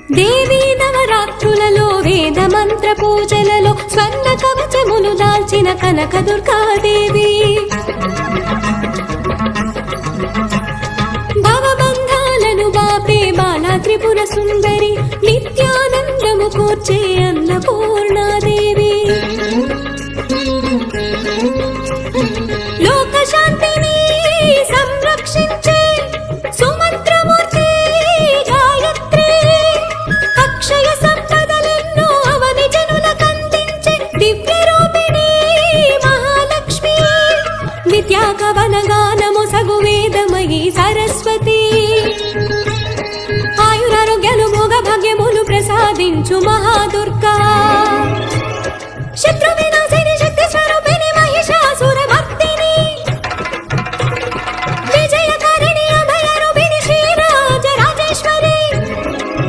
దేవీ నవరాత్రులలో వేద మంత్ర పూజలలో స్వర్ణ కవచములు దాల్చిన కనక దుర్గాదేవి భవబంధాలను బాపే బాలా త్రిపుర సుందరి నిత్యానందము కూర్చే అన్నపూర్ణాదేవి లోక శాంతిని సంరక్షించే సుమంత్రమూర్తి గాయత్రి అక్షయ సంపదలెన్నో అవని జనులకందించే దివ్య రూపిణి మహాలక్ష్మి విద్యా కవన గానము సగు వేదమయీ సరస్వతి ఆయురారోగ్యాలు భోగ భాగ్యములు ప్రసాదించు మహాదుర్గా శత్రువిన